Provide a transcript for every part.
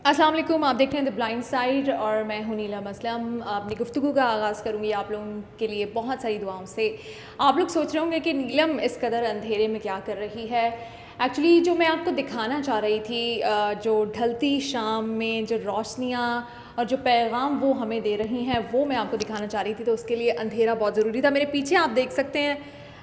अस्सलाम वालेकुम, आप देख रहे हैं द ब्लाइंड साइड और मैं हूं नीलम असलम। अपनी गुफ्तगू का आगाज़ करूंगी आप लोगों के लिए बहुत सारी दुआओं से। आप लोग सोच रहे होंगे कि नीलम इस कदर अंधेरे में क्या कर रही है। एक्चुअली जो मैं आपको दिखाना चाह रही थी, जो ढलती शाम में जो रोशनियाँ और जो पैगाम वो हमें दे रही हैं, वो मैं आपको दिखाना चाह रही थी। तो उसके लिए अंधेरा बहुत ज़रूरी था। मेरे पीछे आप देख सकते हैं,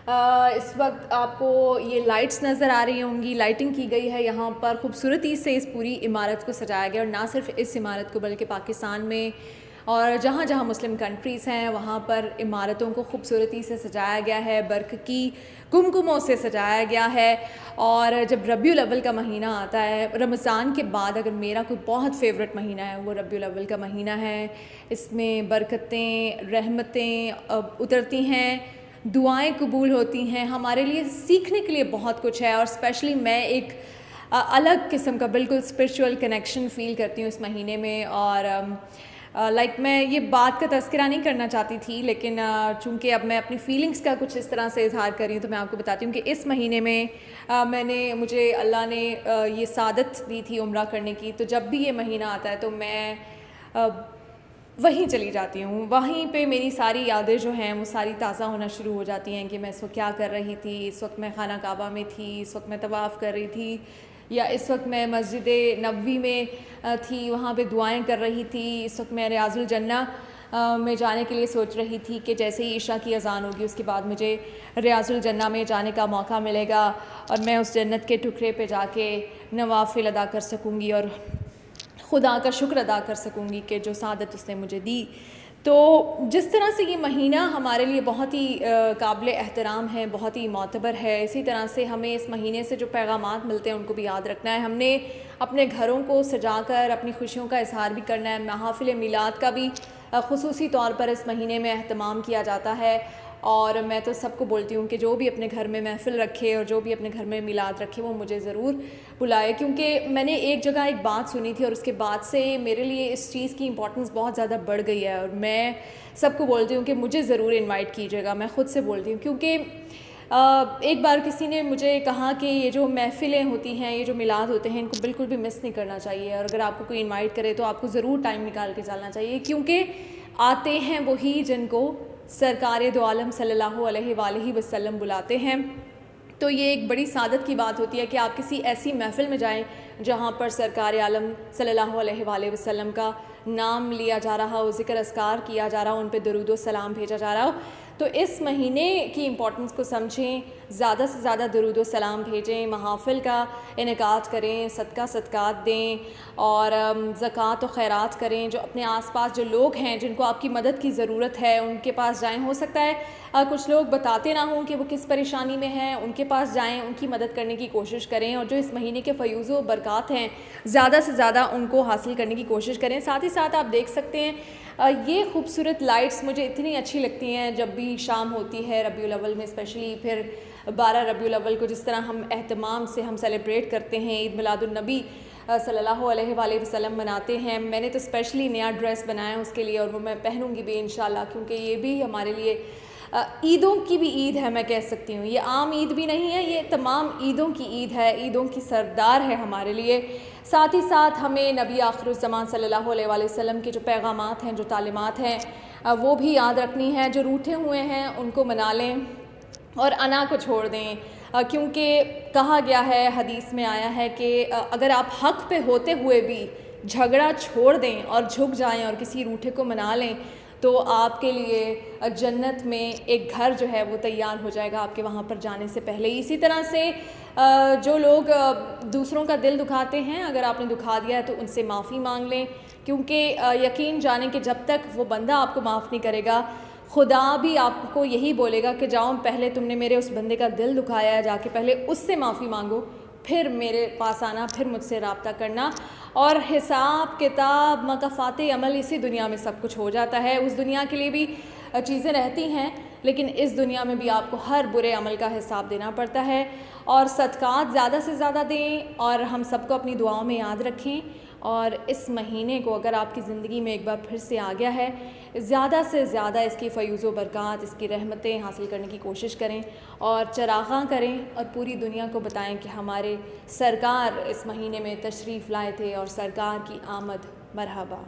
इस वक्त आपको ये लाइट्स नज़र आ रही होंगी। लाइटिंग की गई है यहाँ पर, खूबसूरती से इस पूरी इमारत को सजाया गया। और ना सिर्फ इस इमारत को बल्कि पाकिस्तान में और जहाँ जहाँ मुस्लिम कंट्रीज़ हैं वहाँ पर इमारतों को खूबसूरती से सजाया गया है, बर्क़ की कुमकुमों से सजाया गया है। और जब रबीउल अव्वल का महीना आता है, रमज़ान के बाद अगर मेरा कोई बहुत फेवरेट महीना है वो रबीउल अव्वल का महीना है। इसमें बरकतें, रहमतें उतरती हैं, दुआएं कबूल होती हैं। हमारे लिए सीखने के लिए बहुत कुछ है। और स्पेशली मैं एक अलग किस्म का बिल्कुल स्पिरिचुअल कनेक्शन फ़ील करती हूँ इस महीने में। और मैं ये बात का तज़किरा नहीं करना चाहती थी, लेकिन चूँकि अब मैं अपनी फ़ीलिंग्स का कुछ इस तरह से इज़हार कर रही हूँ तो मैं आपको बताती हूँ कि इस महीने में मुझे अल्लाह ने ये सादत दी थी उम्रा करने की। तो जब भी ये महीना आता है तो मैं वहीं चली जाती हूँ। वहीं पे मेरी सारी यादें जो हैं वो सारी ताज़ा होना शुरू हो जाती हैं कि मैं इस वक्त क्या कर रही थी। इस वक्त मैं खाना काबा में थी, इस वक्त मैं तवाफ़ कर रही थी, या इस वक्त मैं मस्जिद नबवी में थी, वहाँ पे दुआएं कर रही थी। इस वक्त मैं रियाजुल जन्ना में जाने के लिए सोच रही थी कि जैसे ही ईशा की अज़ान होगी उसके बाद मुझे रियाजुल जन्ना में जाने का मौका मिलेगा और मैं उस जन्नत के टुकड़े पे जाके नवाफिल अदा कर सकूँगी और खुदा का शुक्र अदा कर सकूँगी कि जो सादत उसने मुझे दी। तो जिस तरह से ये महीना हमारे लिए बहुत ही काबिल एहतराम है, बहुत ही मोतबर है, इसी तरह से हमें इस महीने से जो पैगामात मिलते हैं उनको भी याद रखना है। हमने अपने घरों को सजाकर अपनी खुशियों का इजहार भी करना है। महफ़िल मिलाद का भी ख़ुसूसी तौर पर इस महीने में अहतमाम किया जाता है। और मैं तो सबको बोलती हूँ कि जो भी अपने घर में महफ़िल रखे और जो भी अपने घर में मिलाद रखे वो मुझे ज़रूर बुलाए, क्योंकि मैंने एक जगह एक बात सुनी थी और उसके बाद से मेरे लिए इस चीज़ की इम्पोर्टेंस बहुत ज़्यादा बढ़ गई है। और मैं सबको बोलती हूँ कि मुझे ज़रूर इनवाइट कीजिएगा। मैं ख़ुद से बोलती हूँ, क्योंकि एक बार किसी ने मुझे कहा कि ये जो महफ़िलें होती हैं, ये जो मिलाद होते हैं, इनको बिल्कुल भी मिस नहीं करना चाहिए। और अगर आपको कोई इन्वाइट करे तो आपको ज़रूर टाइम निकाल के चलना चाहिए, क्योंकि आते हैं वही जिनको सरकार दो आलम सल्लल्लाहु अलैहि वसल्लम बुलाते हैं। तो ये एक बड़ी सादत की बात होती है कि आप किसी ऐसी महफ़िल में जाएं जहाँ पर सरकार आलम सल्लल्लाहु अलैहि वसल्लम का नाम लिया जा रहा हो, ज़िक्र अस्कार किया जा रहा हो, उन पे दरूद व सलाम भेजा जा रहा हो। तो इस महीने की इम्पोर्टेंस को समझें, ज़्यादा से ज़्यादा दरूद व सलाम भेजें, महाफ़िल का इनेकात करें, सदक़ात दें और ज़कात व खैरात करें। जो अपने आसपास जो लोग हैं जिनको आपकी मदद की ज़रूरत है उनके पास जाएं। हो सकता है कुछ लोग बताते ना हों कि वो किस परेशानी में हैं, उनके पास जाएं, उनकी मदद करने की कोशिश करें। और जो इस महीने के फ़यूज़ व बरक़ात हैं ज़्यादा से ज़्यादा उनको हासिल करने की कोशिश करें। साथ ही साथ आप देख सकते हैं ये खूबसूरत लाइट्स मुझे इतनी अच्छी लगती हैं जब भी शाम होती है रबीउल अव्वल में, स्पेशली फिर 12 रबीउल अव्वल को जिस तरह हम एहतमाम से हम सेलिब्रेट करते हैं, ईद मिलादुन नबी सल्लल्लाहु अलैहि वसल्लम मनाते हैं। मैंने तो स्पेशली नया ड्रेस बनाया उसके लिए और वो मैं पहनूंगी भी इंशाल्लाह, क्योंकि ये भी हमारे लिए ईदों की भी ईद है, मैं कह सकती हूँ। ये आम ईद भी नहीं है, ये तमाम ईदों की ईद है, ईदों की सरदार है हमारे लिए। साथ ही साथ हमें नबी आखिरुज़्ज़मान सल्लल्लाहु अलैहि वसल्लम के जो पैगामात हैं, जो तालीमात हैं, वो भी याद रखनी है। जो रूठे हुए हैं उनको मना लें और अना को छोड़ दें, क्योंकि कहा गया है, हदीस में आया है कि अगर आप हक़ पे होते हुए भी झगड़ा छोड़ दें और झुक जाएं और किसी रूठे को मना लें तो आपके लिए जन्नत में एक घर जो है वो तैयार हो जाएगा आपके वहाँ पर जाने से पहले। इसी तरह से जो लोग दूसरों का दिल दुखाते हैं, अगर आपने दुखा दिया है तो उनसे माफ़ी मांग लें, क्योंकि यकीन जाने कि जब तक वो बंदा आपको माफ़ नहीं करेगा, खुदा भी आपको यही बोलेगा कि जाओ पहले तुमने मेरे उस बंदे का दिल दुखाया है, जाके पहले उससे माफ़ी मांगो, फिर मेरे पास आना, फिर मुझसे रब्ता करना। और हिसाब किताब मकाफ़ात अमल इसी दुनिया में सब कुछ हो जाता है। उस दुनिया के लिए भी चीज़ें रहती हैं, लेकिन इस दुनिया में भी आपको हर बुरे अमल का हिसाब देना पड़ता है। और सदक़ात ज़्यादा से ज़्यादा दें और हम सबको अपनी दुआओं में याद रखें। और इस महीने को अगर आपकी ज़िंदगी में एक बार फिर से आ गया है, ज़्यादा से ज़्यादा इसकी फ़यूज़ व बरक़ात, इसकी रहमतें हासिल करने की कोशिश करें और चराग़ां करें और पूरी दुनिया को बताएं कि हमारे सरकार इस महीने में तशरीफ़ लाए थे और सरकार की आमद मरहबा।